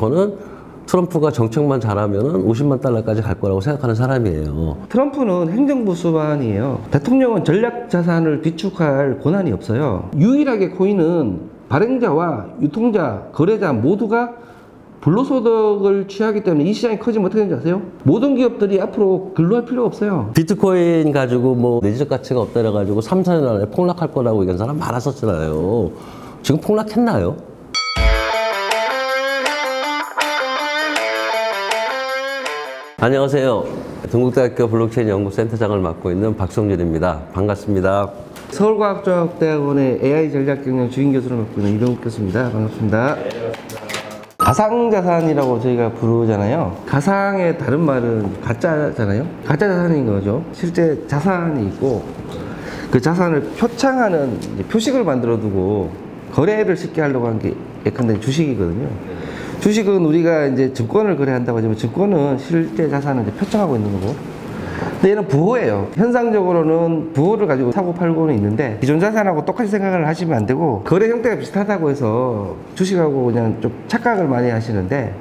저는 트럼프가 정책만 잘하면 50만 달러까지 갈 거라고 생각하는 사람이에요. 트럼프는 행정부 수반이에요. 대통령은 전략 자산을 비축할 권한이 없어요. 유일하게 코인은 발행자와 유통자, 거래자 모두가 불로소득을 취하기 때문에 이 시장이 커지면 어떻게 되는지 아세요? 모든 기업들이 앞으로 근로할 필요가 없어요. 비트코인 가지고 뭐 내재적 가치가 없다 그래가지고 3, 4년 안에 폭락할 거라고 얘기한 사람 많았었잖아요. 지금 폭락했나요? 안녕하세요. 동국대학교 블록체인 연구센터장을 맡고 있는 박성준입니다. 반갑습니다. 서울과학종합대학원의 AI 전략경영 주임 교수를 맡고 있는 이동욱 교수입니다. 반갑습니다. 가상자산이라고 저희가 부르잖아요. 가상의 다른 말은 가짜잖아요. 가짜 자산인 거죠. 실제 자산이 있고 그 자산을 표창하는 표식을 만들어 두고 거래를 쉽게 하려고 한 게 예컨대 주식이거든요. 주식은 우리가 이제 증권을 거래한다고 하지만 증권은 실제 자산을 이제 표창하고 있는 거고. 근데 얘는 부호예요. 현상적으로는 부호를 가지고 사고 팔고는 있는데 기존 자산하고 똑같이 생각을 하시면 안 되고 거래 형태가 비슷하다고 해서 주식하고 그냥 좀 착각을 많이 하시는데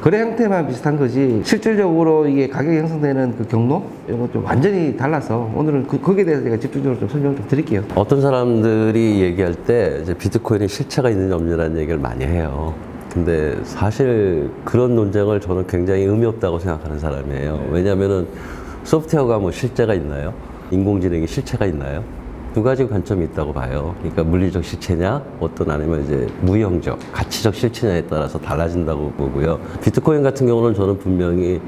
거래 형태만 비슷한 거지 실질적으로 이게 가격이 형성되는 그 경로 이런 거 좀 완전히 달라서 오늘은 거기에 대해서 제가 집중적으로 좀 설명을 좀 드릴게요. 어떤 사람들이 얘기할 때 이제 비트코인에 실체가 있는지 없느냐는 얘기를 많이 해요. 근데 사실 그런 논쟁을 저는 굉장히 의미 없다고 생각하는 사람이에요. 왜냐하면은 소프트웨어가 뭐 실체가 있나요? 인공지능이 실체가 있나요? 두 가지 관점이 있다고 봐요. 그러니까 물리적 실체냐, 어떤 아니면 이제 무형적, 가치적 실체냐에 따라서 달라진다고 보고요. 비트코인 같은 경우는 저는 분명히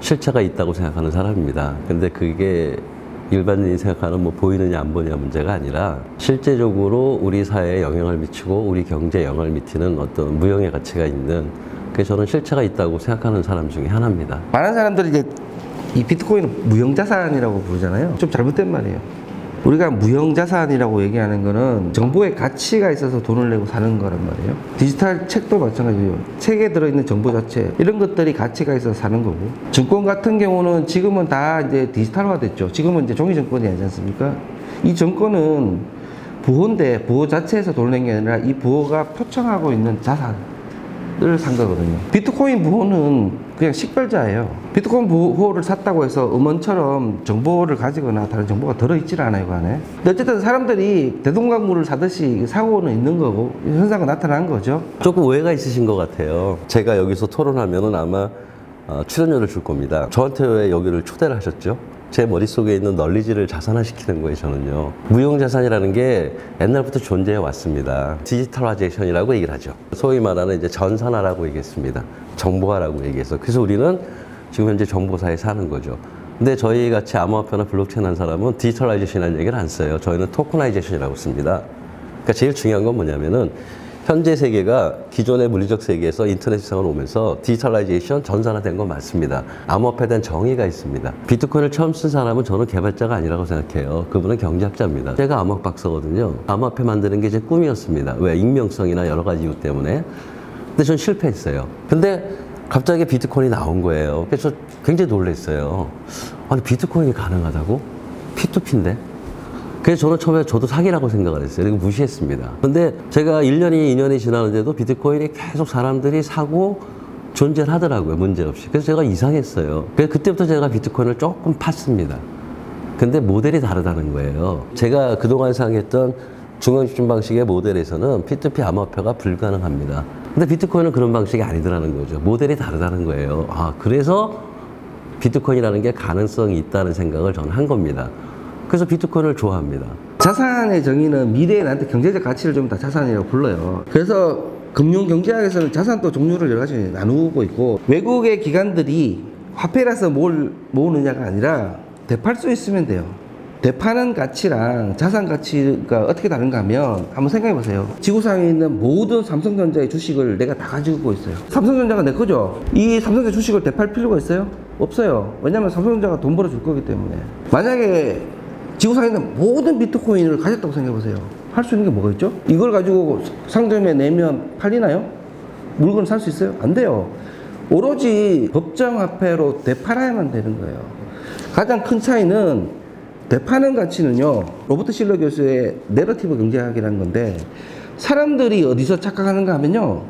실체가 있다고 생각하는 사람입니다. 근데 그게 일반인이 생각하는 뭐 보이느냐 안 보이느냐 문제가 아니라 실제적으로 우리 사회에 영향을 미치고 우리 경제에 영향을 미치는 어떤 무형의 가치가 있는 그래서 저는 실체가 있다고 생각하는 사람 중에 하나입니다. 많은 사람들이 이제 이 비트코인을 무형자산이라고 부르잖아요. 좀 잘못된 말이에요. 우리가 무형자산이라고 얘기하는 거는 정보의 가치가 있어서 돈을 내고 사는 거란 말이에요. 디지털 책도 마찬가지예요. 책에 들어있는 정보 자체 이런 것들이 가치가 있어서 사는 거고 증권 같은 경우는 지금은 다 이제 디지털화 됐죠. 지금은 이제 종이증권이 아니지 않습니까? 이 증권은 부호인데 부호 자체에서 돈을 낸 게 아니라 이 부호가 표창하고 있는 자산을 산 거거든요. 비트코인 부호는 그냥 식별자예요. 비트코인 부호를 샀다고 해서 음원처럼 정보를 가지거나 다른 정보가 들어있질 않아요, 그 안에. 근데 어쨌든 사람들이 대동강물을 사듯이 사고는 있는 거고 현상은 나타난 거죠. 조금 오해가 있으신 것 같아요. 제가 여기서 토론하면은 아마 출연료를 줄 겁니다. 저한테 왜 여기를 초대를 하셨죠? 제 머릿속에 있는 널리지를 자산화시키는 거예요, 저는요. 무형자산이라는 게 옛날부터 존재해 왔습니다. 디지털라이제이션이라고 얘기를 하죠. 소위 말하는 이제 전산화라고 얘기했습니다. 정보화라고 얘기해서. 그래서 우리는 지금 현재 정보사에 사는 거죠. 근데 저희 같이 암호화폐나 블록체인 한 사람은 디지털라이제이션이라는 얘기를 안 써요. 저희는 토커나이제이션이라고 씁니다. 그러니까 제일 중요한 건 뭐냐면은 현재 세계가 기존의 물리적 세계에서 인터넷 세상으로 오면서 디지털라이제이션 전산화된 건 맞습니다. 암호화폐에 대한 정의가 있습니다. 비트코인을 처음 쓴 사람은 저는 개발자가 아니라고 생각해요. 그분은 경제학자입니다. 제가 암호학 박사거든요. 암호화폐 만드는 게 제 꿈이었습니다. 왜? 익명성이나 여러 가지 이유 때문에. 근데 전 실패했어요. 근데 갑자기 비트코인이 나온 거예요. 그래서 굉장히 놀랐어요. 아니 비트코인이 가능하다고? P2P인데? 그래서 저는 처음에 저도 사기라고 생각을 했어요. 그리고 무시했습니다. 근데 제가 1년이 2년이 지나는데도 비트코인이 계속 사람들이 사고 존재를 하더라고요. 문제없이. 그래서 제가 이상했어요. 그래서 그때부터 제가 비트코인을 조금 팠습니다. 근데 모델이 다르다는 거예요. 제가 그동안 사용했던 중앙집중 방식의 모델에서는 P2P 암호화폐가 불가능합니다. 근데 비트코인은 그런 방식이 아니더라는 거죠. 모델이 다르다는 거예요. 아, 그래서 비트코인이라는 게 가능성이 있다는 생각을 저는 한 겁니다. 그래서 비트코인을 좋아합니다. 자산의 정의는 미래에 나한테 경제적 가치를 좀 다 자산이라고 불러요. 그래서 금융경제학에서는 자산도 종류를 여러 가지 나누고 있고 외국의 기관들이 화폐라서 뭘 모으느냐가 아니라 되팔 수 있으면 돼요. 되파는 가치랑 자산 가치가 어떻게 다른가 하면 한번 생각해 보세요. 지구상에 있는 모든 삼성전자의 주식을 내가 다 가지고 있어요. 삼성전자가 내 거죠. 이 삼성전자 주식을 되팔 필요가 있어요? 없어요. 왜냐면 삼성전자가 돈 벌어줄 거기 때문에. 만약에 지구상에 있는 모든 비트코인을 가졌다고 생각해 보세요. 할 수 있는 게 뭐가 있죠? 이걸 가지고 상점에 내면 팔리나요? 물건을 살 수 있어요? 안 돼요. 오로지 법정화폐로 되팔아야만 되는 거예요. 가장 큰 차이는 되파는 가치는요, 로버트 실러 교수의 내러티브 경제학이라는 건데 사람들이 어디서 착각하는가 하면요,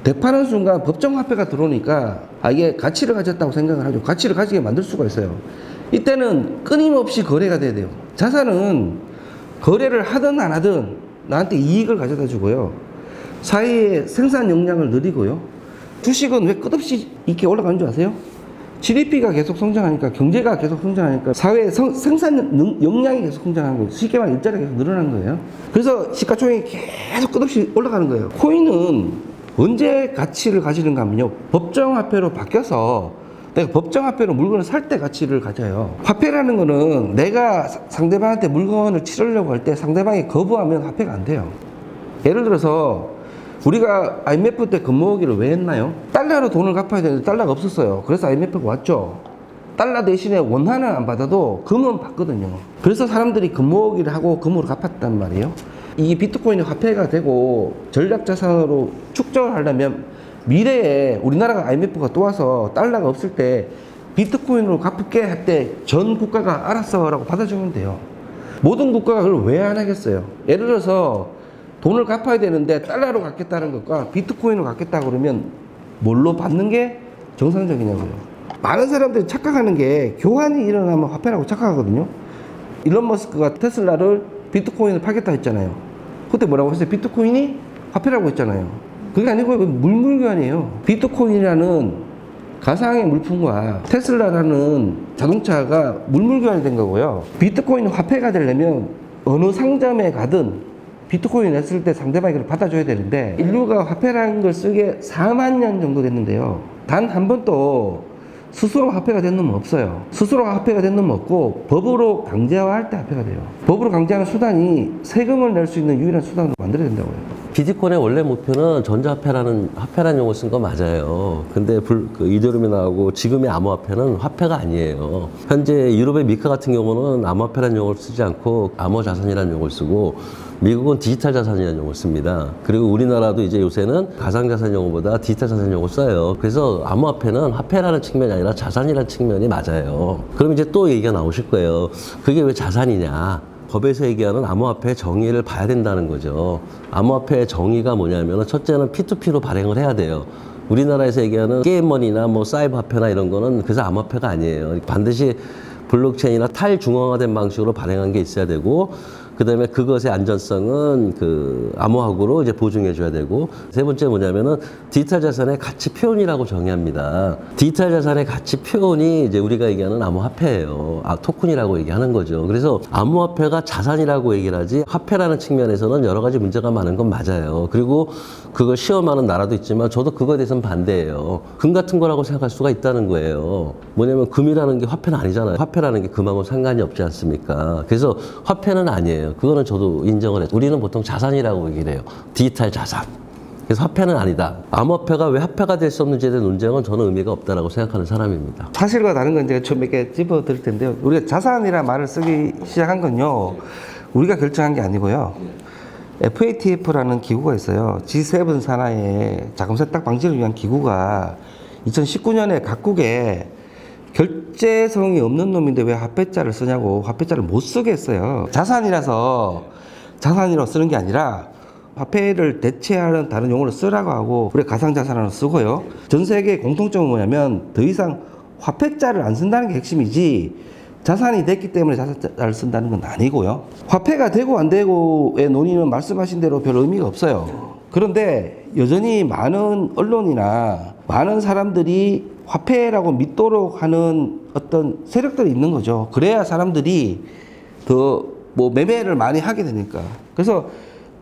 대파는 순간 법정 화폐가 들어오니까 이게 가치를 가졌다고 생각을 하죠. 가치를 가지게 만들 수가 있어요. 이때는 끊임없이 거래가 돼야 돼요. 자산은 거래를 하든 안 하든 나한테 이익을 가져다 주고요. 사회의 생산 역량을 늘리고요. 주식은 왜 끝없이 이렇게 올라가는 줄 아세요? GDP가 계속 성장하니까, 경제가 계속 성장하니까 사회의 생산 역량이 계속 성장하는 거예요. 쉽게 말하면 일자리가 계속 늘어나는 거예요. 그래서 시가총액이 계속 끝없이 올라가는 거예요. 코인은 언제 가치를 가지는가 하면요, 법정화폐로 바뀌어서 내가 법정화폐로 물건을 살 때 가치를 가져요. 화폐라는 거는 내가 상대방한테 물건을 치르려고 할 때 상대방이 거부하면 화폐가 안 돼요. 예를 들어서 우리가 IMF 때 금모으기를 왜 했나요? 달러로 돈을 갚아야 되는데 달러가 없었어요. 그래서 IMF가 왔죠. 달러 대신에 원화는 안 받아도 금은 받거든요. 그래서 사람들이 금모으기를 하고 금으로 갚았단 말이에요. 이 비트코인이 화폐가 되고 전략자산으로 축적을 하려면 미래에 우리나라가 IMF가 또 와서 달러가 없을 때 비트코인으로 갚을게 할 때 전 국가가 알았어 라고 받아주면 돼요. 모든 국가가 그걸 왜 안 하겠어요? 예를 들어서 돈을 갚아야 되는데 달러로 갚겠다는 것과 비트코인으로 갚겠다 그러면 뭘로 받는 게 정상적이냐고요. 많은 사람들이 착각하는 게 교환이 일어나면 화폐라고 착각하거든요. 일론 머스크가 테슬라를 비트코인을 팔겠다 했잖아요. 그때 뭐라고 했어요? 비트코인이 화폐라고 했잖아요. 그게 아니고 물물교환이에요. 비트코인이라는 가상의 물품과 테슬라라는 자동차가 물물교환이 된 거고요. 비트코인 화폐가 되려면 어느 상점에 가든 비트코인 냈을 때 상대방이 그걸 받아줘야 되는데, 인류가 화폐라는 걸 쓰게 4만 년 정도 됐는데요, 단 한 번도 스스로 화폐가 된 놈은 없어요. 스스로 화폐가 된 놈은 없고 법으로 강제화할 때 화폐가 돼요. 법으로 강제하는 수단이 세금을 낼 수 있는 유일한 수단으로 만들어야 된다고요. 비트코인의 원래 목표는 전자화폐라는 용어 쓴 거 맞아요. 근데 이더리움이 나오고 지금의 암호화폐는 화폐가 아니에요. 현재 유럽의 미카 같은 경우는 암호화폐라는 용어를 쓰지 않고 암호자산이라는 용어를 쓰고, 미국은 디지털 자산이라는 용어를 씁니다. 그리고 우리나라도 이제 요새는 가상자산 용어보다 디지털 자산 용어를 써요. 그래서 암호화폐는 화폐라는 측면이 아니라 자산이라는 측면이 맞아요. 그럼 이제 또 얘기가 나오실 거예요. 그게 왜 자산이냐? 법에서 얘기하는 암호화폐의 정의를 봐야 된다는 거죠. 암호화폐의 정의가 뭐냐면, 첫째는 P2P로 발행을 해야 돼요. 우리나라에서 얘기하는 게임머니나 뭐 사이버 화폐나 이런 거는 그래서 암호화폐가 아니에요. 반드시 블록체인이나 탈중앙화된 방식으로 발행한 게 있어야 되고, 그 다음에 그것의 안전성은 암호학으로 이제 보증해줘야 되고, 세 번째 뭐냐면은 디지털 자산의 가치 표현이라고 정의합니다. 디지털 자산의 가치 표현이 이제 우리가 얘기하는 암호화폐예요. 토큰이라고 얘기하는 거죠. 그래서 암호화폐가 자산이라고 얘기를 하지, 화폐라는 측면에서는 여러 가지 문제가 많은 건 맞아요. 그리고 그걸 시험하는 나라도 있지만 저도 그거에 대해서는 반대예요. 금 같은 거라고 생각할 수가 있다는 거예요. 뭐냐면 금이라는 게 화폐는 아니잖아요. 화폐라는 게 금하고 상관이 없지 않습니까? 그래서 화폐는 아니에요. 그거는 저도 인정을 해요. 우리는 보통 자산이라고 얘기를 해요. 디지털 자산. 그래서 화폐는 아니다. 암호화폐가 왜 화폐가 될 수 없는지에 대한 논쟁은 저는 의미가 없다라고 생각하는 사람입니다. 사실과 다른 건 제가 좀 몇 개 짚어드릴 텐데요. 우리가 자산이라는 말을 쓰기 시작한 건요, 우리가 결정한 게 아니고요. FATF라는 기구가 있어요. G7 산하의 자금 세탁 방지를 위한 기구가 2019년에 각국에 결제성이 없는 놈인데 왜 화폐자를 쓰냐고, 화폐자를 못 쓰게 했어요. 자산이라서 자산이라고 쓰는 게 아니라 화폐를 대체하는 다른 용어를 쓰라고 하고, 우리가 가상자산으로 쓰고요. 전 세계의 공통점은 뭐냐면 더 이상 화폐자를 안 쓴다는 게 핵심이지, 자산이 됐기 때문에 자산자를 쓴다는 건 아니고요. 화폐가 되고 안 되고의 논의는 말씀하신 대로 별 의미가 없어요. 그런데 여전히 많은 언론이나 많은 사람들이 화폐라고 믿도록 하는 어떤 세력들이 있는 거죠. 그래야 사람들이 더 매매를 많이 하게 되니까. 그래서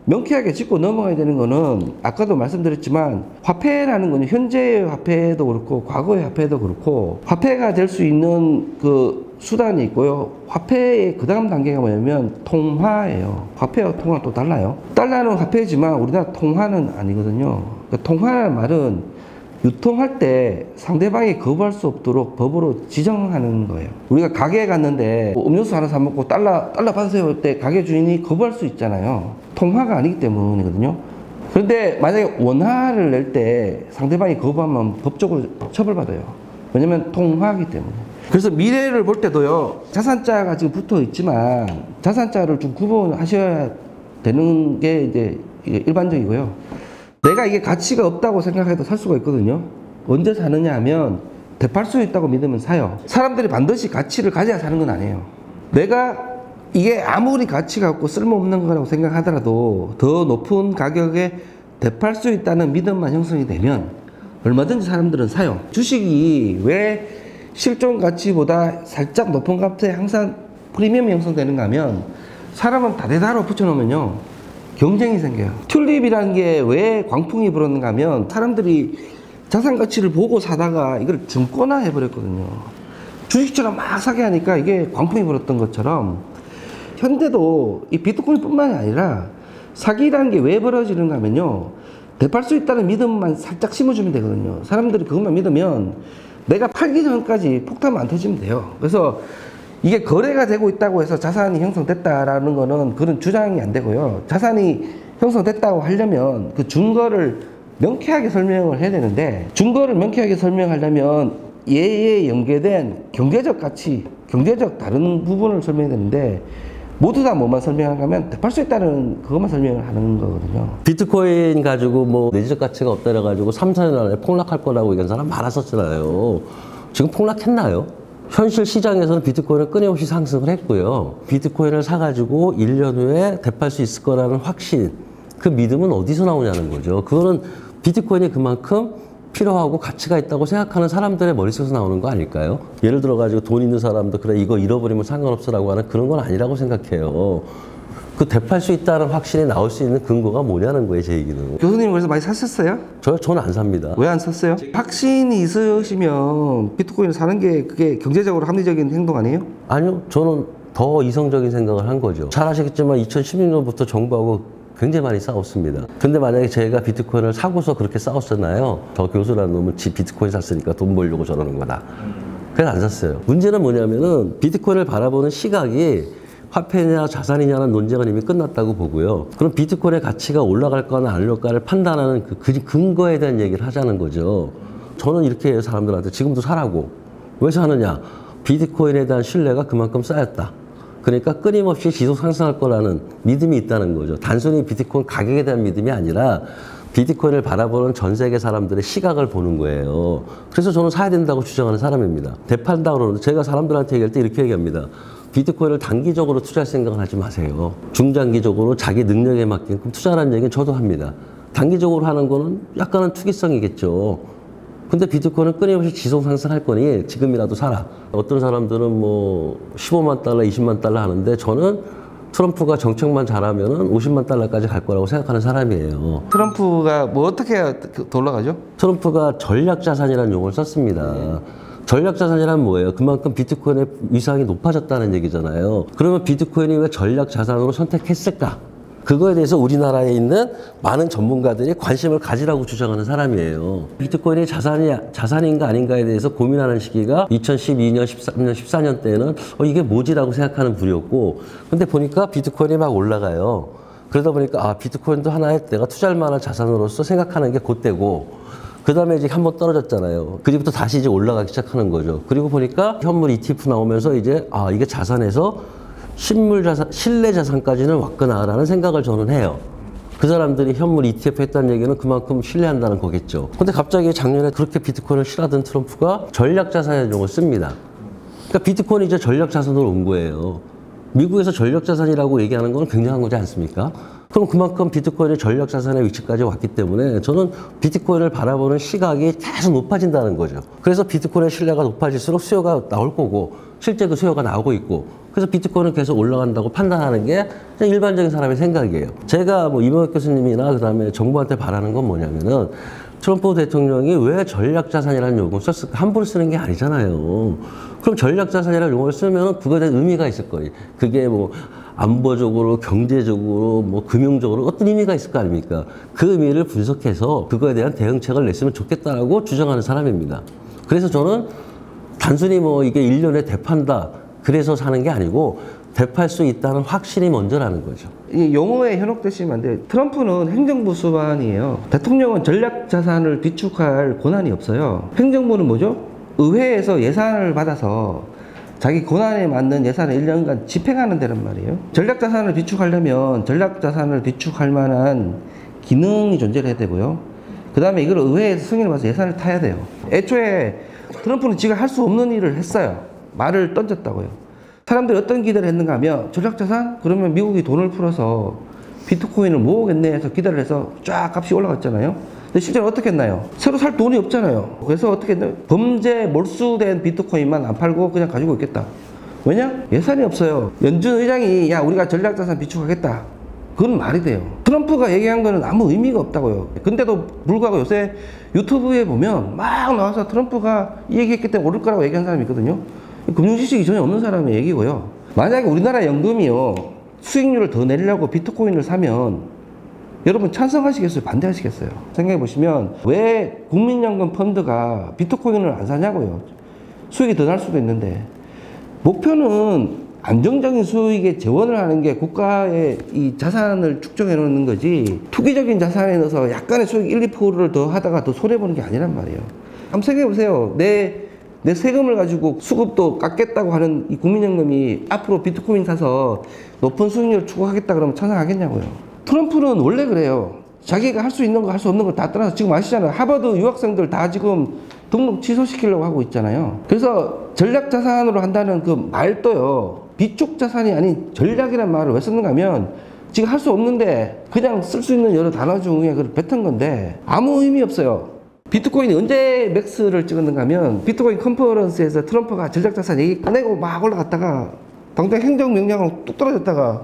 명쾌하게 짚고 넘어가야 되는 거는, 아까도 말씀드렸지만 화폐라는 건 현재의 화폐도 그렇고 과거의 화폐도 그렇고 화폐가 될 수 있는 그 수단이 있고요. 화폐의 그 다음 단계가 뭐냐면 통화예요. 화폐와 통화는 또 달라요. 달러는 화폐지만 우리나라 통화는 아니거든요. 그러니까 통화라는 말은 유통할 때 상대방이 거부할 수 없도록 법으로 지정하는 거예요. 우리가 가게에 갔는데 음료수 하나 사 먹고 달러 받으세요 할 때 가게 주인이 거부할 수 있잖아요. 통화가 아니기 때문이거든요. 그런데 만약에 원화를 낼 때 상대방이 거부하면 법적으로 처벌받아요. 왜냐면 통화이기 때문에. 그래서 미래를 볼 때도요, 자산자가 지금 붙어 있지만 자산자를 좀 구분하셔야 되는 게 이제 일반적이고요. 내가 이게 가치가 없다고 생각해도 살 수가 있거든요. 언제 사느냐 하면 되팔 수 있다고 믿으면 사요. 사람들이 반드시 가치를 가져야 사는 건 아니에요. 내가 이게 아무리 가치가 없고 쓸모없는 거라고 생각하더라도 더 높은 가격에 되팔 수 있다는 믿음만 형성이 되면 얼마든지 사람들은 사요. 주식이 왜 실존 가치보다 살짝 높은 값에 항상 프리미엄이 형성되는가 하면 사람은 다대다로 붙여놓으면요 경쟁이 생겨요. 튤립이라는 게 왜 광풍이 불었는가 하면 사람들이 자산 가치를 보고 사다가 이걸 증권화 해버렸거든요. 주식처럼 막 사게 하니까 이게 광풍이 불었던 것처럼 현대도 이 비트코인 뿐만이 아니라 사기라는 게 왜 벌어지는가 하면요 되팔 수 있다는 믿음만 살짝 심어주면 되거든요. 사람들이 그것만 믿으면 내가 팔기 전까지 폭탄만 안 터지면 돼요. 그래서 이게 거래가 되고 있다고 해서 자산이 형성됐다라는 거는 그런 주장이 안 되고요. 자산이 형성됐다고 하려면 그 증거를 명쾌하게 설명을 해야 되는데 증거를 명쾌하게 설명하려면 얘에 연계된 경제적 가치, 경제적 다른 부분을 설명해야 되는데 모두 다 뭐만 설명하는가 하면 되팔 수 있다는 그것만 설명을 하는 거거든요. 비트코인 가지고 뭐 내재적 가치가 없다 그래가지고 3, 4년 안에 폭락할 거라고 얘기한 사람 많았었잖아요. 지금 폭락했나요? 현실 시장에서는 비트코인은 끊임없이 상승을 했고요. 비트코인을 사가지고 1년 후에 되팔 수 있을 거라는 확신, 그 믿음은 어디서 나오냐는 거죠. 그거는 비트코인이 그만큼 필요하고 가치가 있다고 생각하는 사람들의 머릿속에서 나오는 거 아닐까요? 예를 들어가지고 돈 있는 사람도 그래 이거 잃어버리면 상관없어라고 하는 그런 건 아니라고 생각해요. 그 되팔 수 있다는 확신이 나올 수 있는 근거가 뭐냐는 거예요, 제 얘기는. 교수님 그래서 많이 샀었어요? 저는 안 삽니다. 왜 안 샀어요? 확신이 있으시면 비트코인을 사는 게 그게 경제적으로 합리적인 행동 아니에요? 아니요, 저는 더 이성적인 생각을 한 거죠. 잘 아시겠지만 2016년부터 정부하고 굉장히 많이 싸웠습니다. 근데 만약에 제가 비트코인을 사고서 그렇게 싸웠었나요? 저 교수라는 놈은 지 비트코인 샀으니까 돈 벌려고 저러는 거다. 그래서 안 샀어요. 문제는 뭐냐면은 비트코인을 바라보는 시각이 화폐냐 자산이냐는 논쟁은 이미 끝났다고 보고요. 그럼 비트코인의 가치가 올라갈 거나 안 올라갈까를 판단하는 그 근거에 대한 얘기를 하자는 거죠. 저는 이렇게 해요, 사람들한테. 지금도 사라고. 왜 사느냐? 비트코인에 대한 신뢰가 그만큼 쌓였다. 그러니까 끊임없이 지속 상승할 거라는 믿음이 있다는 거죠. 단순히 비트코인 가격에 대한 믿음이 아니라 비트코인을 바라보는 전 세계 사람들의 시각을 보는 거예요. 그래서 저는 사야 된다고 주장하는 사람입니다. 되판다고 그러는데 제가 사람들한테 얘기할 때 이렇게 얘기합니다. 비트코인을 단기적으로 투자할 생각은 하지 마세요. 중장기적으로 자기 능력에 맞게끔 투자하는 얘기는 저도 합니다. 단기적으로 하는 거는 약간은 투기성이겠죠. 근데 비트코인은 끊임없이 지속 상승할 거니 지금이라도 사라. 어떤 사람들은 뭐 15만 달러, 20만 달러 하는데 저는 트럼프가 정책만 잘하면은 50만 달러까지 갈 거라고 생각하는 사람이에요. 트럼프가 뭐 어떻게 해야 올라가죠? 트럼프가 전략자산이라는 용어를 썼습니다. 전략자산이란 뭐예요? 그만큼 비트코인의 위상이 높아졌다는 얘기잖아요. 그러면 비트코인이 왜 전략자산으로 선택했을까? 그거에 대해서 우리나라에 있는 많은 전문가들이 관심을 가지라고 주장하는 사람이에요. 비트코인이 자산인가 아닌가에 대해서 고민하는 시기가 2012년, 13년, 14년 때는 이게 뭐지라고 생각하는 분이었고, 근데 보니까 비트코인이 막 올라가요. 그러다 보니까 비트코인도 하나의 내가 투자할 만한 자산으로서 생각하는 게 그때고, 그 다음에 이제 한번 떨어졌잖아요. 그리부터 다시 이제 올라가기 시작하는 거죠. 그리고 보니까 현물 ETF 나오면서 이제 이게 자산에서 실내 자산까지는 왔구나라는 생각을 저는 해요. 그 사람들이 현물 ETF 했다는 얘기는 그만큼 신뢰한다는 거겠죠. 근데 갑자기 작년에 그렇게 비트코인을 싫어하던 트럼프가 전략자산이라는 용어를 씁니다. 그러니까 비트코인이 이제 전략자산으로 온 거예요. 미국에서 전략자산이라고 얘기하는 건 굉장한 거지 않습니까? 그럼 그만큼 비트코인이 전략자산의 위치까지 왔기 때문에 저는 비트코인을 바라보는 시각이 계속 높아진다는 거죠. 그래서 비트코인의 신뢰가 높아질수록 수요가 나올 거고 실제 그 수요가 나오고 있고 그래서 비트코인은 계속 올라간다고 판단하는 게 그냥 일반적인 사람의 생각이에요. 제가 뭐 이명혁 교수님이나 그다음에 정부한테 바라는 건 뭐냐면은 트럼프 대통령이 왜 전략자산이라는 용어를 썼을까? 함부로 쓰는 게 아니잖아요. 그럼 전략자산이라는 용어를 쓰면 그거에 대한 의미가 있을 거예요. 그게 뭐 안보적으로, 경제적으로, 뭐 금융적으로 어떤 의미가 있을 거 아닙니까? 그 의미를 분석해서 그거에 대한 대응책을 냈으면 좋겠다라고 주장하는 사람입니다. 그래서 저는 단순히 뭐 이게 1년에 되판다 그래서 사는 게 아니고 되팔 수 있다는 확신이 먼저라는 거죠. 이 용어에 현혹되시면 안 돼요. 트럼프는 행정부 수반이에요. 대통령은 전략자산을 비축할 권한이 없어요. 행정부는 뭐죠? 의회에서 예산을 받아서 자기 권한에 맞는 예산을 1년간 집행하는 데란 말이에요. 전략자산을 비축하려면 전략자산을 비축할 만한 기능이 존재를 해야 되고요. 그 다음에 이걸 의회에서 승인을 받아서 예산을 타야 돼요. 애초에 트럼프는 지가 할 수 없는 일을 했어요. 말을 던졌다고요. 사람들이 어떤 기대를 했는가 하면 전략자산? 그러면 미국이 돈을 풀어서 비트코인을 모으겠네 해서 기대를 해서 쫙 값이 올라갔잖아요. 근데 실제로 어떻게 했나요? 새로 살 돈이 없잖아요. 그래서 어떻게 했나요? 범죄 몰수된 비트코인만 안 팔고 그냥 가지고 있겠다. 왜냐? 예산이 없어요. 연준 의장이 야 우리가 전략자산 비축하겠다. 그건 말이 돼요. 트럼프가 얘기한 거는 아무 의미가 없다고요. 근데도 불구하고 요새 유튜브에 보면 막 나와서 트럼프가 이 얘기했기 때문에 오를 거라고 얘기한 사람이 있거든요. 금융지식이 전혀 없는 사람의 얘기고요. 만약에 우리나라 연금이요 수익률을 더 내려고 비트코인을 사면 여러분 찬성하시겠어요? 반대하시겠어요? 생각해 보시면 왜 국민연금 펀드가 비트코인을 안 사냐고요. 수익이 더 날 수도 있는데 목표는 안정적인 수익에 재원을 하는 게 국가의 이 자산을 축적해 놓는 거지 투기적인 자산에 넣어서 약간의 수익 1, 2%를 더 하다가 더 손해보는 게 아니란 말이에요. 한번 생각해 보세요. 내 세금을 가지고 수급도 깎겠다고 하는 이 국민연금이 앞으로 비트코인 사서 높은 수익률을 추구하겠다 그러면 찬성하겠냐고요. 트럼프는 원래 그래요. 자기가 할 수 있는 거 할 수 없는 거 다 떠나서 지금 아시잖아요. 하버드 유학생들 다 지금 등록 취소시키려고 하고 있잖아요. 그래서 전략자산으로 한다는 그 말도요. 비축자산이 아닌 전략이라는 말을 왜 썼는가 하면 지금 할 수 없는데 그냥 쓸 수 있는 여러 단어 중에 그걸 뱉은 건데 아무 의미 없어요. 비트코인이 언제 맥스를 찍었는가 하면 비트코인 컨퍼런스에서 트럼프가 전략자산 얘기 꺼내고 막 올라갔다가 당장 행정명령으로 뚝 떨어졌다가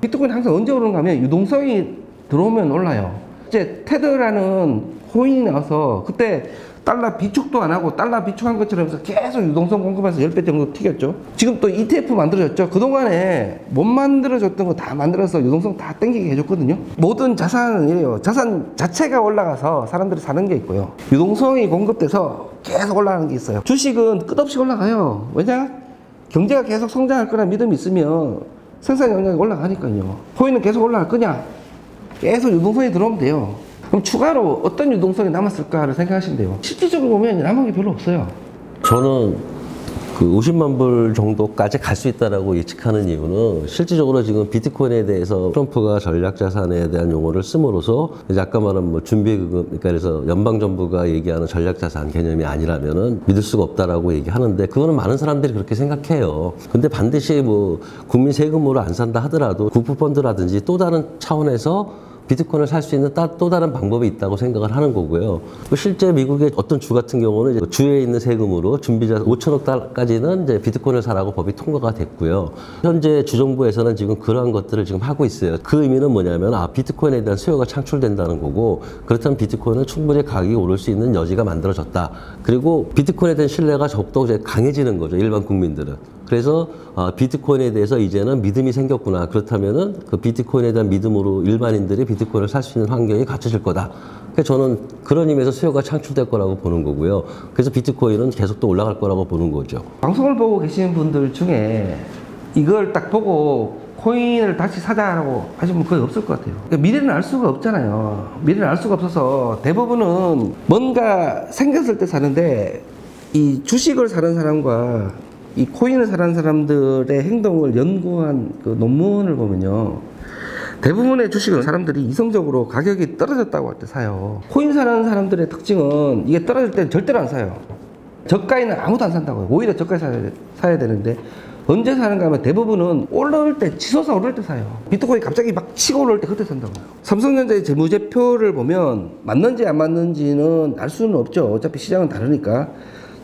비트코인 항상 언제 오르는가 하면 유동성이 들어오면 올라요. 이제 테더라는 코인이 나와서 그때 달러 비축도 안 하고 달러 비축한 것처럼 해서 계속 유동성 공급해서 10배 정도 튀겼죠. 지금 또 ETF 만들어졌죠. 그동안에 못 만들어졌던 거 다 만들어서 유동성 다 땡기게 해줬거든요. 모든 자산은 이래요. 자산 자체가 올라가서 사람들이 사는 게 있고요. 유동성이 공급돼서 계속 올라가는 게 있어요. 주식은 끝없이 올라가요. 왜냐? 경제가 계속 성장할 거란 믿음이 있으면 생산 역량이 올라가니까요. 코인은 계속 올라갈 거냐? 계속 유동성이 들어오면 돼요. 그럼 추가로 어떤 유동성이 남았을까를 생각하시면 돼요. 실질적으로 보면 남은 게 별로 없어요. 저는 그 50만 불 정도까지 갈 수 있다라고 예측하는 이유는 실질적으로 지금 비트코인에 대해서 트럼프가 전략자산에 대한 용어를 씀으로써 이제 아까 말한 뭐 준비금, 그러니까 그래서 연방정부가 얘기하는 전략자산 개념이 아니라면은 믿을 수가 없다라고 얘기하는데 그거는 많은 사람들이 그렇게 생각해요. 근데 반드시 뭐 국민 세금으로 안 산다 하더라도 국부펀드라든지 또 다른 차원에서 비트코인을 살 수 있는 또 다른 방법이 있다고 생각을 하는 거고요. 실제 미국의 어떤 주 같은 경우는 이제 주에 있는 세금으로 준비자 5천억 달러까지는 이제 비트코인을 사라고 법이 통과가 됐고요. 현재 주정부에서는 지금 그러한 것들을 지금 하고 있어요. 그 의미는 뭐냐면 비트코인에 대한 수요가 창출된다는 거고 그렇다면 비트코인은 충분히 가격이 오를 수 있는 여지가 만들어졌다. 그리고 비트코인에 대한 신뢰가 더욱더 이제 강해지는 거죠. 일반 국민들은. 그래서 비트코인에 대해서 이제는 믿음이 생겼구나. 그렇다면은 그 비트코인에 대한 믿음으로 일반인들이 비트코인을 살 수 있는 환경이 갖춰질 거다. 그래서 저는 그런 의미에서 수요가 창출될 거라고 보는 거고요. 그래서 비트코인은 계속 또 올라갈 거라고 보는 거죠. 방송을 보고 계시는 분들 중에 이걸 딱 보고 코인을 다시 사자라고 하시는 분 거의 없을 것 같아요. 그러니까 미래는 알 수가 없잖아요. 미래는 알 수가 없어서 대부분은 뭔가 생겼을 때 사는데 이 주식을 사는 사람과 이 코인을 사는 사람들의 행동을 연구한 그 논문을 보면요. 대부분의 주식은 사람들이 이성적으로 가격이 떨어졌다고 할 때 사요. 코인 사는 사람들의 특징은 이게 떨어질 때는 절대로 안 사요. 저가에는 아무도 안 산다고요. 오히려 저가에 사야 되는데 언제 사는가 하면 대부분은 올라올 때 치솟아 오를 때 사요. 비트코인 갑자기 막 치고 올라올 때 그때 산다고요. 삼성전자의 재무제표를 보면 맞는지 안 맞는지는 알 수는 없죠. 어차피 시장은 다르니까.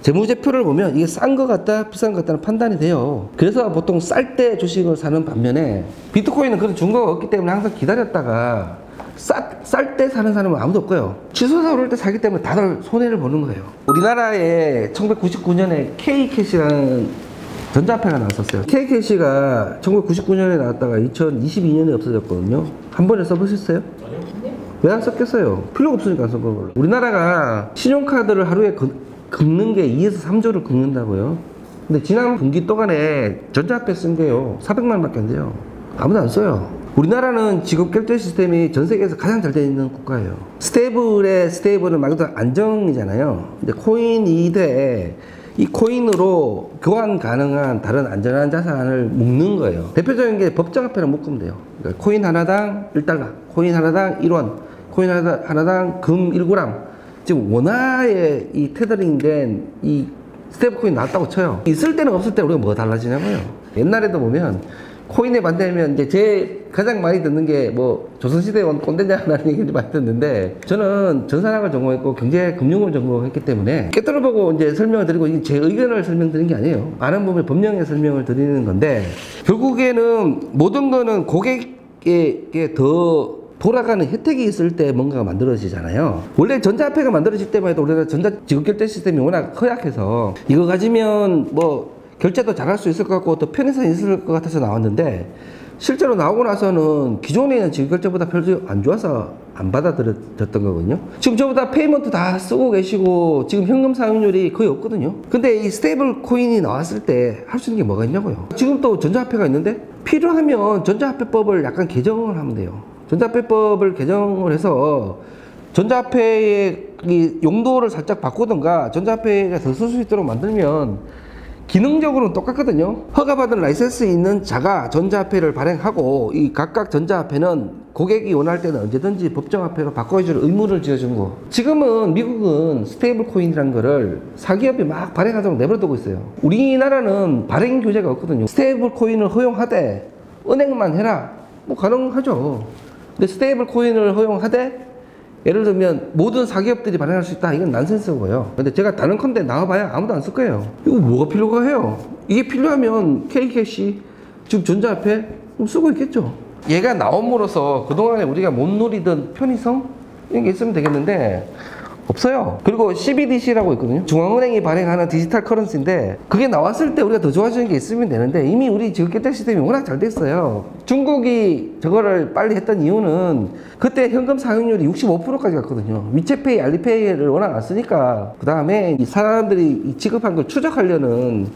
재무제표를 보면 이게 싼 것 같다 비싼 것 같다는 판단이 돼요. 그래서 보통 쌀 때 주식을 사는 반면에 비트코인은 그런 증거가 없기 때문에 항상 기다렸다가 쌀 때 사는 사람은 아무도 없고요. 치솟아 오를 때 사기 때문에 다들 손해를 보는 거예요. 우리나라에 1999년에 K캐시라는 전자화폐가 나왔었어요. K캐시가 1999년에 나왔다가 2022년에 없어졌거든요. 한 번에 써보셨어요? 왜 안 썼겠어요? 필요가 없으니까 안 써본 걸로. 우리나라가 신용카드를 하루에 긁는 게 2에서 3조를 긁는다고요. 근데 지난 분기 동안에 전자화폐 쓴 게요 400만 원밖에 안 돼요. 아무도 안 써요. 우리나라는 지급 결제 시스템이 전 세계에서 가장 잘 되어 있는 국가예요. 스테이블은 말 그대로 안정이잖아요. 근데 코인 2대 이 코인으로 교환 가능한 다른 안전한 자산을 묶는 거예요. 대표적인 게 법정화폐를 묶으면 돼요. 그러니까 코인 하나당 1달러, 코인 하나당 1원, 코인 하나당 금 1g. 지금 원화에 이 테더링된 이 스테이블 코인 나왔다고 쳐요. 있을 때는 없을 때 우리가 뭐가 달라지냐고요. 옛날에도 보면 코인에 반대하면 이제 제 가장 많이 듣는 게 뭐 조선시대에 온 꼰대냐라는 얘기를 많이 듣는데, 저는 전산학을 전공했고 경제금융을 전공했기 때문에 깨뚫어 보고 이제 설명을 드리고, 제 의견을 설명드리는 게 아니에요. 많은 부분에 법령의 설명을 드리는 건데, 결국에는 모든 거는 고객에게 더 돌아가는 혜택이 있을 때 뭔가가 만들어지잖아요. 원래 전자화폐가 만들어질 때만 해도 우리나라 지급결제 시스템이 워낙 허약해서 이거 가지면 뭐 결제도 잘할 수 있을 것 같고 또 편의성이 있을 것 같아서 나왔는데, 실제로 나오고 나서는 기존에 있는 지급결제보다 별로 안 좋아서 안 받아들였던 거거든요. 지금 저보다 페이먼트 다 쓰고 계시고 지금 현금 사용률이 거의 없거든요. 근데 이 스테이블 코인이 나왔을 때 할 수 있는 게 뭐가 있냐고요. 지금 또 전자화폐가 있는데 필요하면 전자화폐법을 약간 개정을 하면 돼요. 전자화폐법을 개정을 해서 전자화폐의 이 용도를 살짝 바꾸든가 전자화폐가 더 쓸 수 있도록 만들면 기능적으로는 똑같거든요. 허가받은 라이센스 있는 자가 전자화폐를 발행하고 이 각각 전자화폐는 고객이 원할 때는 언제든지 법정화폐로 바꿔줄 의무를 지어준 거. 지금은 미국은 스테이블 코인이라는 거를 사기업이 막 발행하도록 내버려두고 있어요. 우리나라는 발행 규제가 없거든요. 스테이블 코인을 허용하되 은행만 해라, 뭐 가능하죠. 근데 스테이블 코인을 허용하되 예를 들면 모든 사기업들이 발행할 수 있다, 이건 난센스고요. 근데 제가 다른 컨텐츠 나와봐야 아무도 안 쓸 거예요. 이거 뭐가 필요가 해요? 이게 필요하면 K캐시, 즉 전자화폐 쓰고 있겠죠. 얘가 나옴으로써 그동안에 우리가 못 누리던 편의성 이런 게 있으면 되겠는데 없어요. 그리고 CBDC라고 있거든요. 중앙은행이 발행하는 디지털 커런시인데, 그게 나왔을 때 우리가 더 좋아지는 게 있으면 되는데 이미 우리 지급결제 시스템이 워낙 잘 됐어요. 중국이 저거를 빨리 했던 이유는 그때 현금 사용률이 65%까지 갔거든요. 위챗페이, 알리페이를 워낙 안 쓰니까. 그 다음에 이 사람들이 지급한 걸 추적하려는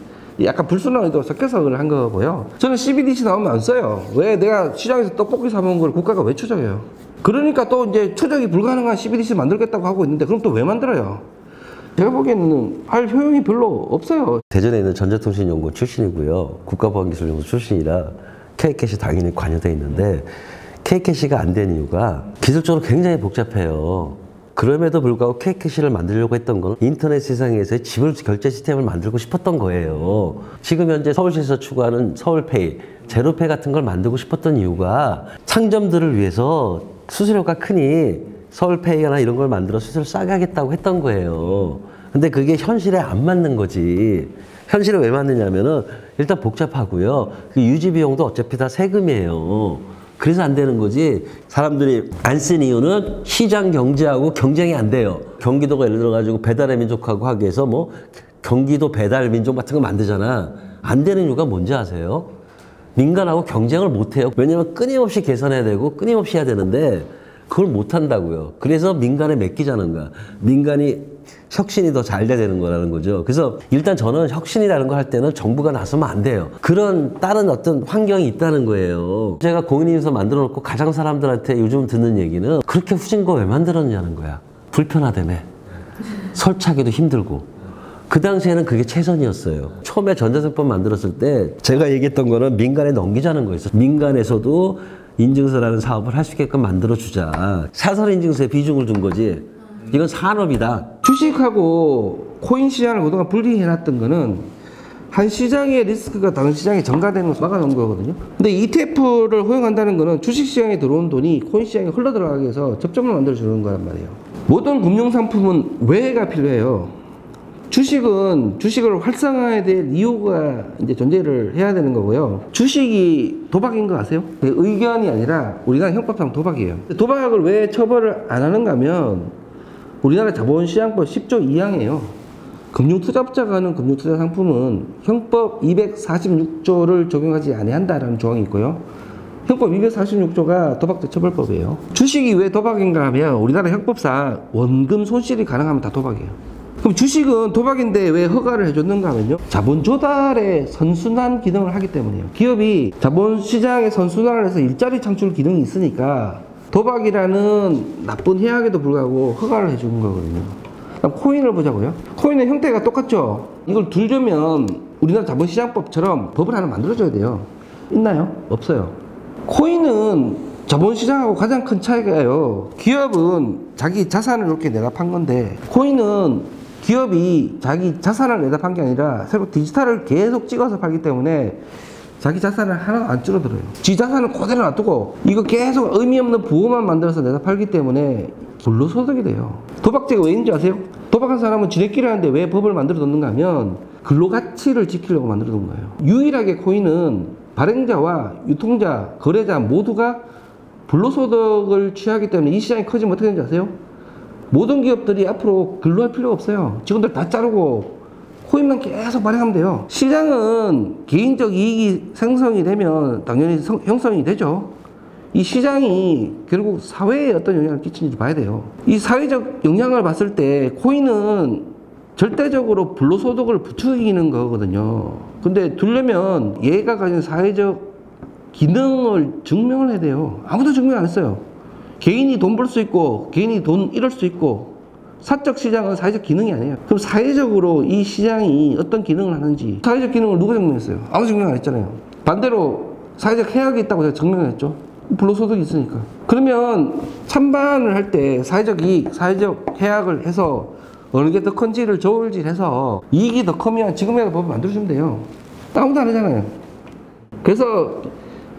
약간 불순한 의도가 섞여서 그걸 한 거고요. 저는 CBDC 나오면 안 써요. 왜? 내가 시장에서 떡볶이 사 먹은 걸 국가가 왜 추적해요? 그러니까 또 이제 추적이 불가능한 CBDC 만들겠다고 하고 있는데, 그럼 또 왜 만들어요? 제가 보기에는 할 효용이 별로 없어요. 대전에 있는 전자통신연구 출신이고요. 국가보안기술연구 출신이라 K캐시 당연히 관여되어 있는데, K캐시가 안 된 이유가 기술적으로 굉장히 복잡해요. 그럼에도 불구하고 K캐시를 만들려고 했던 건 인터넷 세상에서의 지불 결제 시스템을 만들고 싶었던 거예요. 지금 현재 서울시에서 추구하는 서울페이, 제로페이 같은 걸 만들고 싶었던 이유가 상점들을 위해서 수수료가 크니 서울페이나 이런 걸 만들어 수수료를 싸게 하겠다고 했던 거예요. 근데 그게 현실에 안 맞는 거지. 현실에 왜 맞느냐면은 일단 복잡하고요. 그 유지 비용도 어차피 다 세금이에요. 그래서 안 되는 거지. 사람들이 안 쓴 이유는 시장 경제하고 경쟁이 안 돼요. 경기도가 예를 들어가지고 배달의 민족하고 하기 위해서 뭐 경기도 배달 민족 같은 거 만들잖아. 안 되는 이유가 뭔지 아세요? 민간하고 경쟁을 못 해요. 왜냐면 끊임없이 개선해야 되고 끊임없이 해야 되는데 그걸 못 한다고요. 그래서 민간에 맡기자는 거야. 민간이 혁신이 더 잘 돼야 되는 거라는 거죠. 그래서 일단 저는 혁신이라는 거 할 때는 정부가 나서면 안 돼요. 그런 다른 어떤 환경이 있다는 거예요. 제가 공인인증서 만들어 놓고 가장 사람들한테 요즘 듣는 얘기는 그렇게 후진 거 왜 만들었냐는 거야. 불편하다며. 설치하기도 힘들고. 그 당시에는 그게 최선이었어요. 처음에 전자세법 만들었을 때 제가 얘기했던 거는 민간에 넘기자는 거였어요. 민간에서도 인증서라는 사업을 할 수 있게끔 만들어주자. 사설인증서에 비중을 둔 거지. 이건 산업이다. 주식하고 코인 시장을 그동안 분리해놨던 거는 한 시장의 리스크가 다른 시장에 전가되는 걸 막아놓은 거거든요. 근데 ETF를 허용한다는 거는 주식 시장에 들어온 돈이 코인 시장에 흘러들어가기 위해서 접점을 만들어주는 거란 말이에요. 모든 금융상품은 외해가 필요해요. 주식을 활성화해야 될 이유가 이제 존재를 해야 되는 거고요. 주식이 도박인 거 아세요? 의견이 아니라 우리나라 형법상 도박이에요. 도박을 왜 처벌을 안 하는가 하면 우리나라 자본시장법 10조 2항이에요. 금융투자업자가 하는 금융투자 상품은 형법 246조를 적용하지 아니한다라는 조항이 있고요. 형법 246조가 도박죄 처벌법이에요. 주식이 왜 도박인가 하면 우리나라 형법상 원금 손실이 가능하면 다 도박이에요. 그럼 주식은 도박인데 왜 허가를 해줬는가 하면요, 자본 조달의 선순환 기능을 하기 때문이에요. 기업이 자본시장의 선순환을 해서 일자리 창출 기능이 있으니까 도박이라는 나쁜 해악에도 불구하고 허가를 해주는 거거든요. 그럼 코인을 보자고요. 코인의 형태가 똑같죠. 이걸 두려면 우리나라 자본시장법처럼 법을 하나 만들어줘야 돼요. 있나요? 없어요. 코인은 자본시장하고 가장 큰 차이가요. 기업은 자기 자산을 이렇게 내다 판 건데 코인은 기업이 자기 자산을 내다 판 게 아니라 새로 디지털을 계속 찍어서 팔기 때문에 자기 자산을 하나도 안 줄어들어요. 지 자산을 그대로 놔두고 이거 계속 의미 없는 부호만 만들어서 내다 팔기 때문에 불로소득이 돼요. 도박죄가 왜인지 아세요? 도박한 사람은 지네끼리 하는데 왜 법을 만들어 놓는가 하면 근로가치를 지키려고 만들어 놓은 거예요. 유일하게 코인은 발행자와 유통자, 거래자 모두가 불로소득을 취하기 때문에 이 시장이 커지면 어떻게 되는지 아세요? 모든 기업들이 앞으로 근로할 필요가 없어요. 직원들 다 자르고 코인만 계속 발행하면 돼요. 시장은 개인적 이익이 생성이 되면 당연히 형성이 되죠. 이 시장이 결국 사회에 어떤 영향을 끼치는지 봐야 돼요. 이 사회적 영향을 봤을 때 코인은 절대적으로 불로소득을 부추기는 거거든요. 근데 두려면 얘가 가진 사회적 기능을 증명을 해야 돼요. 아무도 증명 안 했어요. 개인이 돈 벌 수 있고 개인이 돈 잃을 수 있고 사적 시장은 사회적 기능이 아니에요. 그럼 사회적으로 이 시장이 어떤 기능을 하는지 사회적 기능을 누가 증명했어요? 아무 증명 안 했잖아요. 반대로 사회적 해악이 있다고 제가 증명을 했죠. 불로소득이 있으니까. 그러면 찬반을 할 때 사회적 이익, 사회적 해악을 해서 어느 게 더 큰지를 저울질해서 이익이 더 크면 지금이라도 법을 만들어주면 돼요. 아무도 안 하잖아요. 그래서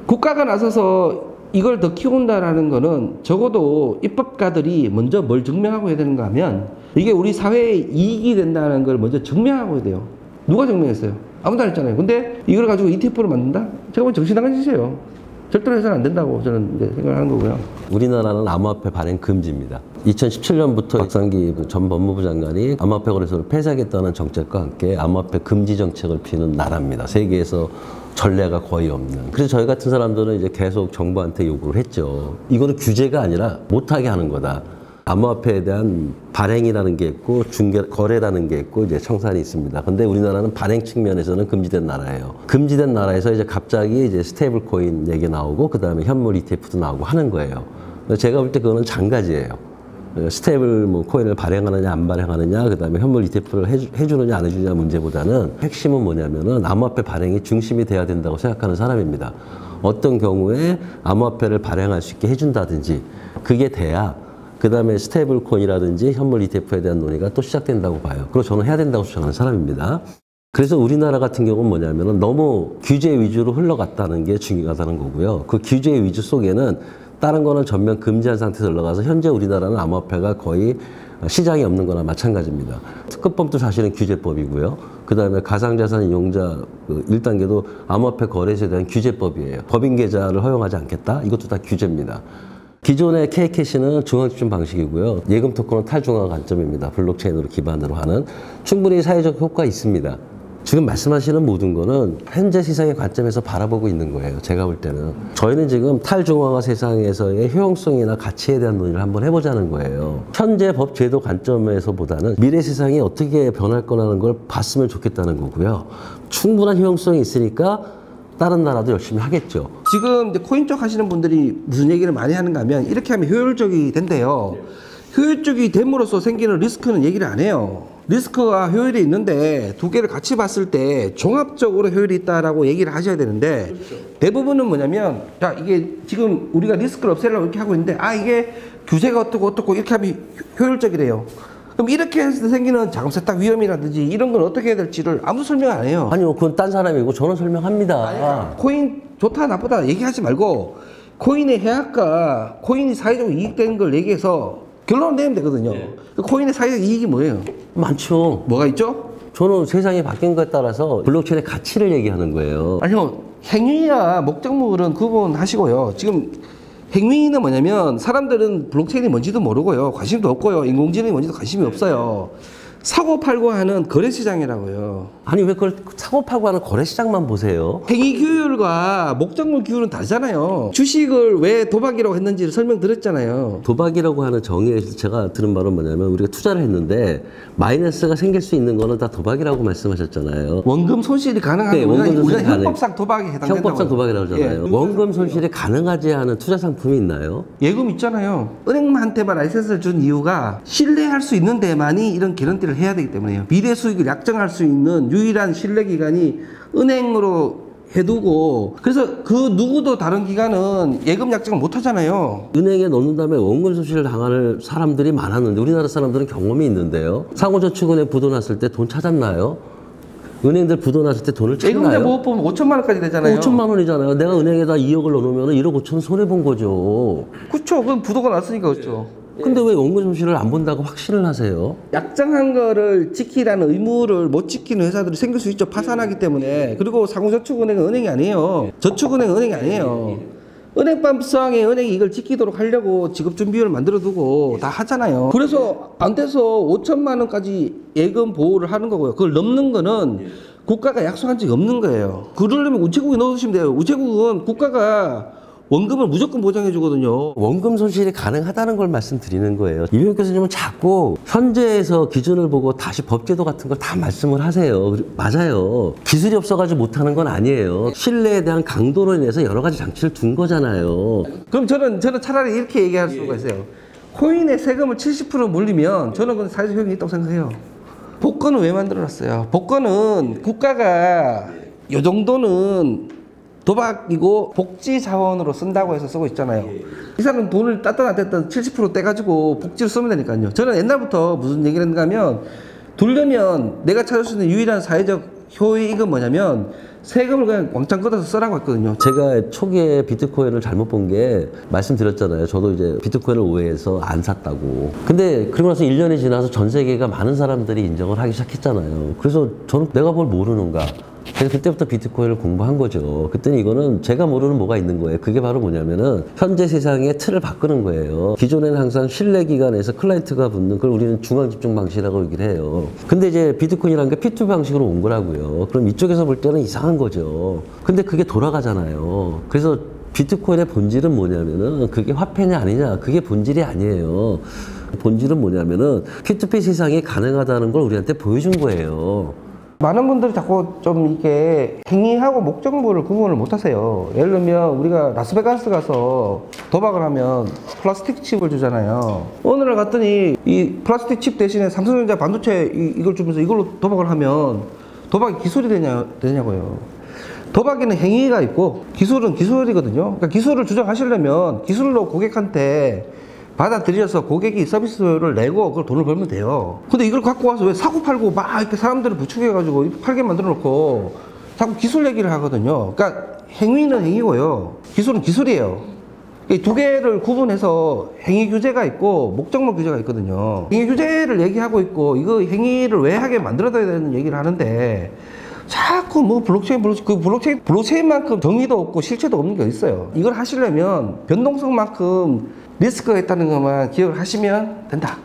국가가 나서서 이걸 더 키운다라는 거는 적어도 입법가들이 먼저 뭘 증명하고 해야 되는가 하면 이게 우리 사회에 이익이 된다는 걸 먼저 증명하고 해야 돼요. 누가 증명했어요? 아무도 안 했잖아요. 근데 이걸 가지고 ETF를 만든다? 제가 보면 정신나간 짓이에요. 절대로 해서는 안 된다고 저는 이제 생각을 하는 거고요. 우리나라는 암호화폐 발행 금지입니다. 2017년부터 박상기 전 법무부 장관이 암호화폐 거래소를 폐쇄하겠다는 정책과 함께 암호화폐 금지 정책을 피는 나라입니다. 세계에서 전례가 거의 없는. 그래서 저희 같은 사람들은 이제 계속 정부한테 요구를 했죠. 이거는 규제가 아니라 못하게 하는 거다. 암호화폐에 대한 발행이라는 게 있고 거래라는 게 있고 이제 청산이 있습니다. 근데 우리나라는 발행 측면에서는 금지된 나라예요. 금지된 나라에서 이제 갑자기 이제 스테이블 코인 얘기 나오고 그다음에 현물 ETF도 나오고 하는 거예요. 제가 볼 때 그거는 장가지예요. 스테이블 뭐 코인을 발행하느냐 안 발행하느냐 그다음에 현물 ETF를 해주느냐 안 해주느냐 문제보다는 핵심은 뭐냐면은 암호화폐 발행이 중심이 돼야 된다고 생각하는 사람입니다. 어떤 경우에 암호화폐를 발행할 수 있게 해준다든지 그게 돼야 그 다음에 스테이블 코인이라든지 현물 ETF에 대한 논의가 또 시작된다고 봐요. 그리고 저는 해야 된다고 주장하는 사람입니다. 그래서 우리나라 같은 경우는 뭐냐면은 너무 규제 위주로 흘러갔다는 게 중요하다는 거고요. 그 규제 위주 속에는 다른 거는 전면 금지한 상태에서 올라가서 현재 우리나라는 암호화폐가 거의 시장이 없는 거나 마찬가지입니다. 특허법도 사실은 규제법이고요. 그 다음에 가상자산 이용자 1단계도 암호화폐 거래소에 대한 규제법이에요. 법인 계좌를 허용하지 않겠다? 이것도 다 규제입니다. 기존의 K캐시는 중앙집중 방식이고요. 예금 토큰은 탈중앙 관점입니다. 블록체인으로 기반으로 하는 충분히 사회적 효과가 있습니다. 지금 말씀하시는 모든 거는 현재 세상의 관점에서 바라보고 있는 거예요. 제가 볼 때는. 저희는 지금 탈중앙화 세상에서의 효용성이나 가치에 대한 논의를 한번 해보자는 거예요. 현재 법 제도 관점에서보다는 미래 세상이 어떻게 변할 거라는 걸 봤으면 좋겠다는 거고요. 충분한 효용성이 있으니까 다른 나라도 열심히 하겠죠. 지금 이제 코인 쪽 하시는 분들이 무슨 얘기를 많이 하는가 하면 이렇게 하면 효율적이 된대요. 효율적이 됨으로써 생기는 리스크는 얘기를 안 해요. 리스크와 효율이 있는데 두 개를 같이 봤을 때 종합적으로 효율이 있다라고 얘기를 하셔야 되는데 대부분은 뭐냐면 자 이게 지금 우리가 리스크를 없애려고 이렇게 하고 있는데 아 이게 규제가 어떻고 이렇게 하면 효율적이래요. 그럼 이렇게 해서 생기는 자금 세탁 위험이라든지 이런 건 어떻게 해야 될지를 아무도 설명 안 해요. 아니요, 그건 딴 사람이고 저는 설명합니다. 코인 좋다 나쁘다 얘기하지 말고 코인의 해악과 코인이 사회적으로 이익되는 걸 얘기해서 결론을 내면 되거든요. 코인의 사회적 이익이 뭐예요? 많죠. 뭐가 있죠? 저는 세상이 바뀐 것에 따라서 블록체인의 가치를 얘기하는 거예요. 아니요, 행위와 목적물은 구분하시고요. 지금 행위는 뭐냐면 사람들은 블록체인이 뭔지도 모르고요. 관심도 없고요. 인공지능이 뭔지도 관심이 없어요. 사고 팔고 하는 거래시장이라고요. 아니 왜 그걸 사고 팔고 하는 거래시장만 보세요? 행위 규율과 목적물 규율은 다르잖아요. 주식을 왜 도박이라고 했는지를 설명드렸잖아요. 도박이라고 하는 정의에서 제가 들은 바는 뭐냐면 우리가 투자를 했는데 마이너스가 생길 수 있는 거는 다 도박이라고 말씀하셨잖아요. 원금 손실이 가능한 네, 우리가 원금 손실이 형법상 도박에 해당된다고. 형법상 도박이라고 하잖아요. 원금 손실이 가능하지 않은 투자 상품이 있나요? 예금 있잖아요. 은행한테만 라이센스를 준 이유가 신뢰할 수 있는 데만이 이런 개런티를 해야 되기 때문에요. 미래 수익을 약정할 수 있는 유일한 신뢰기관이 은행으로 해두고 그래서 그 누구도 다른 기관은 예금 약정을 못 하잖아요. 은행에 넣는 다음에 원금 손실을 당할 사람들이 많았는데 우리나라 사람들은 경험이 있는데요. 상호저축은행 부도 났을 때 돈 찾았나요? 은행들 부도 났을 때 돈을 예금자 찾나요? 보호법 5천만 원까지 되잖아요. 5천만 원이잖아요. 내가 은행에다 2억을 넣어놓으면 1억 5천 손해 본 거죠. 그렇죠. 그럼 부도가 났으니까 그렇죠. 근데 왜 원금 손실을 안 본다고 확신을 하세요? 약정한 거를 지키라는 의무를 못 지키는 회사들이 생길 수 있죠. 파산하기 때문에. 그리고 상호저축은행은 은행이 아니에요. 저축은행은 은행이 아니에요. 은행법상에 은행이 이걸 지키도록 하려고 지급준비율을 만들어두고 다 하잖아요. 그래서 안 돼서 5천만 원까지 예금 보호를 하는 거고요. 그걸 넘는 거는 국가가 약속한 적이 없는 거예요. 그러려면 우체국에 넣어두시면 돼요. 우체국은 국가가 원금을 무조건 보장해 주거든요. 원금 손실이 가능하다는 걸 말씀드리는 거예요. 이병혁 교수님은 자꾸 현재에서 기준을 보고 다시 법제도 같은 걸 다 말씀을 하세요. 맞아요. 기술이 없어가지고 못하는 건 아니에요. 신뢰에 대한 강도로 인해서 여러 가지 장치를 둔 거잖아요. 그럼 저는 차라리 이렇게 얘기할 수가 있어요. 코인에 세금을 70% 물리면 저는 그건 사회적 효용이 있다고 생각해요. 복권은 왜 만들어놨어요? 복권은 국가가 이 정도는 도박이고 복지 자원으로 쓴다고 해서 쓰고 있잖아요. 이 사람은 돈을 땄든 안 땄든 70% 떼가지고 복지로 쓰면 되니까요. 저는 옛날부터 무슨 얘기를 했는가 하면 돌려면 내가 찾을 수 있는 유일한 사회적 효익은 뭐냐면 세금을 그냥 왕창 걷어서 쓰라고 했거든요. 제가 초기에 비트코인을 잘못 본 게 말씀드렸잖아요. 저도 이제 비트코인을 오해해서 안 샀다고. 근데 그러고 나서 1년이 지나서 전 세계가 많은 사람들이 인정을 하기 시작했잖아요. 그래서 저는 내가 뭘 모르는가. 그래서 그때부터 비트코인을 공부한 거죠. 그랬더니 이거는 제가 모르는 뭐가 있는 거예요. 그게 바로 뭐냐면은 현재 세상의 틀을 바꾸는 거예요. 기존에는 항상 신뢰기관에서 클라이언트가 붙는 걸 우리는 중앙집중 방식이라고 얘기를 해요. 근데 이제 비트코인이라는 게 P2P 방식으로 온 거라고요. 그럼 이쪽에서 볼 때는 이상한 거죠. 근데 그게 돌아가잖아요. 그래서 비트코인의 본질은 뭐냐면은 그게 화폐냐 아니냐. 그게 본질이 아니에요. 본질은 뭐냐면은 P2P 세상이 가능하다는 걸 우리한테 보여준 거예요. 많은 분들이 자꾸 좀 이게 행위하고 목적물을 구분을 못 하세요. 예를 들면 우리가 라스베가스 가서 도박을 하면 플라스틱 칩을 주잖아요. 어느 날 갔더니 이 플라스틱 칩 대신에 삼성전자 반도체 이걸 주면서 이걸로 도박을 하면 도박이 기술이 되냐고요. 도박에는 행위가 있고 기술은 기술이거든요. 그러니까 기술을 주장하시려면 기술로 고객한테 받아들여서 고객이 서비스를 내고 그걸 돈을 벌면 돼요. 근데 이걸 갖고 와서 왜 사고 팔고 막 이렇게 사람들을 부추겨가지고 팔게 만들어 놓고 자꾸 기술 얘기를 하거든요. 그러니까 행위는 행위고요. 기술은 기술이에요. 이 두 개를 구분해서 행위 규제가 있고 목적물 규제가 있거든요. 행위 규제를 얘기하고 있고 이거 행위를 왜 하게 만들어둬야 되는 얘기를 하는데 자꾸 뭐 블록체인만큼 정의도 없고 실체도 없는 게 있어요. 이걸 하시려면 변동성만큼 리스크가 있다는 것만 기억을 하시면 된다.